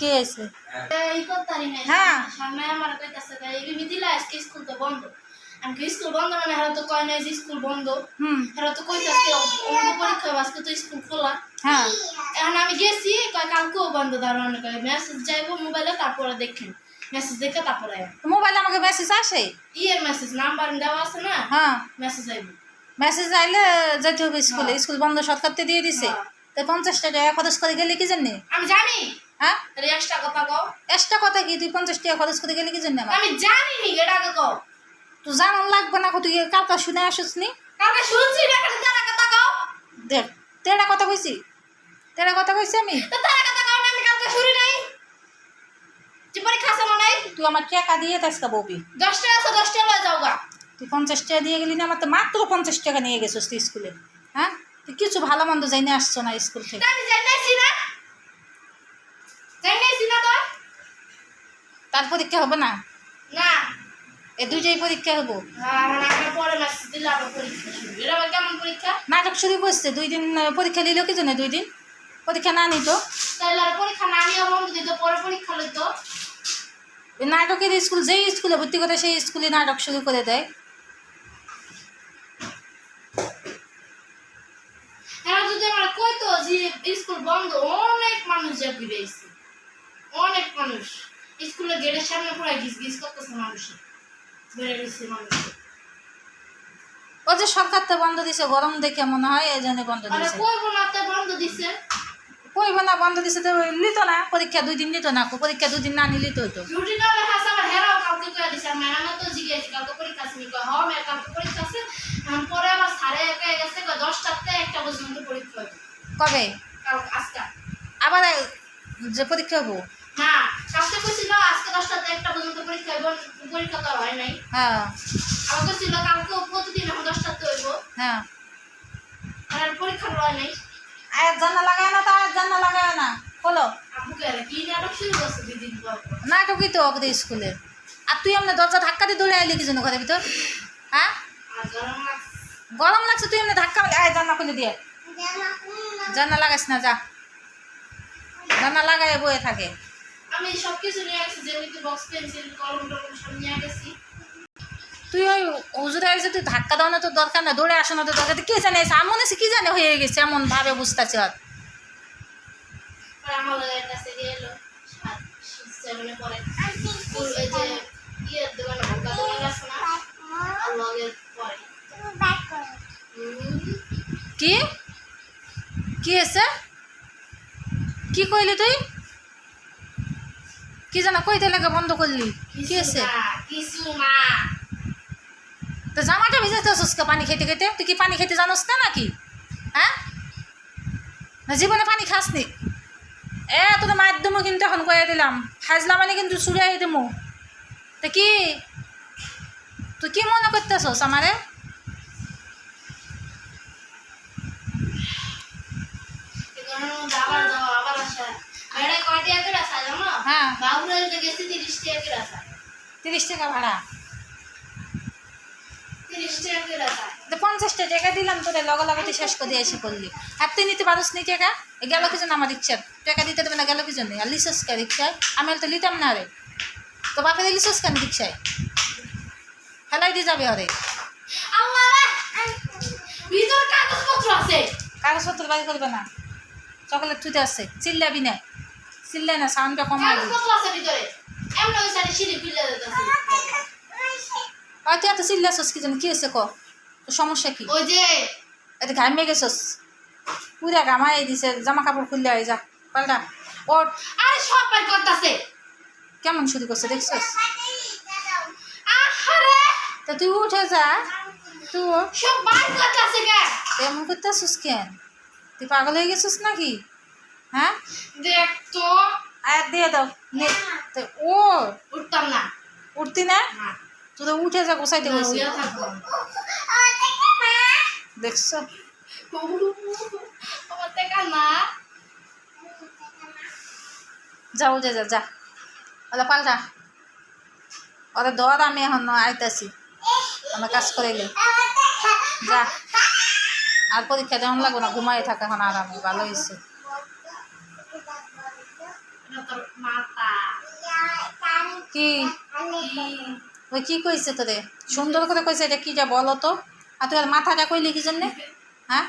কে আছে এই করতারি না হ্যাঁ সামনে আমার কইতাছে এই বিদিলা আজকে স্কুল তো বন্ধ আমি কি স্কুল বন্ধ মানে হারা তো কয় না যে স্কুল বন্ধ হারা তো কইতাছে অঙ্ক পরীক্ষা আজকে তো স্কুল খোলা হ্যাঁ এখন আমি গেছি কয় কালকেও বন্ধ দাঁড়ানো কয় মেসেজ যাইবো মোবাইলে তারপরে দেখেন মেসেজ দেখে তারপরে মোবাইলে আমাকে মেসেজ আসে মেসেজ নাম্বার দেওয়া আছে না হ্যাঁ মেসেজ আইব মেসেজ আইলে যেতে হবে স্কুলে স্কুল বন্ধ সরকারতে দিয়ে দিছে তো 50 টাকা খরচ করে গেলে কি জন্য আমি জানি হ্যাঁ এক্সট্রা কথা কও এক্সট্রা কথা কি তুই 50 টাকা খরচ করে গেলে কি জন্য আমি জানি নি এটা আগে কও তুই জানান লাগবে না তুই কালকা শুনে আসিস নি কালকে শুনছি না তারা কথা কও দেখ তেরা কথা কইছি আমি তো তারা কথা কও না আমি কালকে শুনি নাই যে পরীক্ষা আছে না নাই তুই আমার টাকা দিয়ে তাসকা ববি 10 টাকা আছে 10 টাকা লয়ে যাওগা তুই 50 টাকা দিয়ে গেলি না আমার তো মাত্র 50 টাকা নিয়ে গেছিস তুই স্কুলে হ্যাঁ তুই কিছু ভালো মন্দ যাইনি আসছো না স্কুল থেকে আমি জানাইছি না তো তার পরীক্ষা হবে না না এই দুইটাই পরীক্ষা হবো আমরা পরে মেসেজ দিলে আবার পরীক্ষা শুরু এটা আবার কেমন পরীক্ষা নাটক শুরু করছে 2 দিন পরীক্ষা নিল কি জন্য 2 দিন পরীক্ষা না নিত তাহলে আর পরীক্ষা না নিয়ে বন্ধ দিত পরে পরীক্ষা লইতো নাটকের স্কুল যেই স্কুলে ভর্তি করে সেই স্কুলে নাটক শুরু করে দেয় হ্যাঁ যদি আমরা কইতো যে স্কুল বন্ধ অনেক মানুষ যাবি রয়েছে অনেক মানুষ স্কুলের গেটের সামনে পুরো গিজ করতেছে মানুষ বেড়ে রয়েছে মানুষ ও যে সরকার তো বন্ধ দিছে গরম দেখে মনে হয় এই জন্য বন্ধ আরে দিছে কইবো না তো বন্ধ দিছে কইব না বন্ধ দিছে তো নিত না পরীক্ষা 2 দিন নিত না পরীক্ষা 2 দিন না নিলে তো হতো ছুটি না লেখা আছে আমার হেরাও কালকে কইয়া দিছে ম্যাডাম তো জিজ্ঞেস কালকে পরীক্ষা আছে কই হ্যাঁ ম্যাডাম কালকে পরীক্ষা আছে এখন পরে আবার সাড়ে একা গেছে 10টাতে একটা পর্যন্ত পরীক্ষা হবে কবে কাল আজকে আবার যে পরীক্ষা হবো হ্যাঁ কালকে কইছিল আজকে 10টাতে একটা পর্যন্ত পরীক্ষা হবে পরীক্ষা তো হয় নাই হ্যাঁ আমার কইছিল কালকে প্রতিদিন এখন 10টাতে হইব হ্যাঁ আর পরীক্ষা হয় নাই আয়াত জানা লাগায় না তো আয়াত জানা লাগায় না বলো আপু কে কি নাটক শুরু করছে দিদিন পর নাটকই তো ওদের স্কুলে আর তুই এমনি দরজা ধাক্কা দিয়ে দৌড়ে আইলি কি জন্য ঘরের ভিতর হ্যাঁ আর গরম লাগছে গরম লাগছে তুই এমনি ধাক্কা আয় জানা খুলে দিয়ে জানা লাগাইস না যা জানা লাগায় বয়ে থাকে আমি সবকিছু নিয়ে গেছি যেমনি বক্স পেন্সিল কলম টলম সব নিয়ে গেছি তুই ওই হুজুরে এসে তুই ধাক্কা দেওয়া তো দরকার না দৌড়ে আসো না তো দরকার কে জানে এমন এসে কি জানে হয়ে গেছে এমন ভাবে বুঝতেছে আর আমার লগের কাছে গেল 7 পরে ওই যে ইয়ের দোকানে ভোকা দোকান আছে না আর লগের পরে কি কি আছে কি কইলি তুই কি জানা কইতে লাগা বন্ধ করলি কি আছে কিছু না তো জামাটা ভিজাতে আসুসকা পানি খেতে খেতে তুই কি পানি খেতে জানোস না নাকি হ্যাঁ না জীবনে পানি খাসনি তোর মাধ্যমে কিন্তু এখন কয়ে দিলাম হাজলা মানে কিন্তু চুড়াই দেবো তা কি তুই কি মনে করতেছস আমারে আবার আসা ভাড়া কয় টাকা করে আসা জানো হ্যাঁ বাবুরাল গেছি 30 টাকা করে আসা 30 টাকা ভাড়া 30 টাকা করে আসা তো 50 টাকা দিলাম তোরে লগে লগে তুই শেষ করে এসে করলি আর তুই নিতে পারস নি টাকা গেল কি জন্য আমার ইচ্ছা টাকা দিতে দেবে না গেল কি জন্য আর লিসস কে রিক্সায় আমি তো লিতাম না রে তো বাপের লিসস কেন রিক্সায় ফেলাই দিয়ে যাবে আরে আল্লাহ রে ভিতর কাগজপত্র আছে কাগজপত্র বাড়ি করবে না চকলেট থুতে আছে চিল্লাবি না চিল্লাই না সাউন্ডটা কমাই দিবি কাগজপত্র আছে ভিতরে এমন ওই সাইডে সিঁড়ি খুলে দিতেছে তুই এত চিল্লাছস কি জানি কি হয়েছে ক তোর সমস্যা কি ওই যে এটা ঘামিয়ে গেছস পুরা ঘামাই দিছে জামা কাপড় খুললে হয়ে যা পাল্টা ওর আরে সব পাই করতেছে কেমন শুরু করছে দেখছস আহারে তা তুই উঠে যা তুই সব বাইর করতেছে কে এমন করতেছিস কেন তুই পাগল হয়ে গেছিস নাকি হ্যাঁ দেখ তো আয়াত দিয়ে দাও নে তো ও উঠতাম না উঠতি না তুই তো উঠে যা গোসাইতে বসে দেখছো আমার টাকা না যা উঠে যা যা ওলা পাল্টা ওরা ধর আমি এখন আইতাছি আমার কাজ করাইলে যা আর পরীক্ষা দেওয়ান লাগবো না ঘুমাই থাকা এখন আরামে ভালো হয়েছে না তোর মাথা কি ওই কি কইছে তোরে সুন্দর করে কইছে এটা কি যা বলো তো আর তুই আর মাথাটা কইলি কি জন্যে হ্যাঁ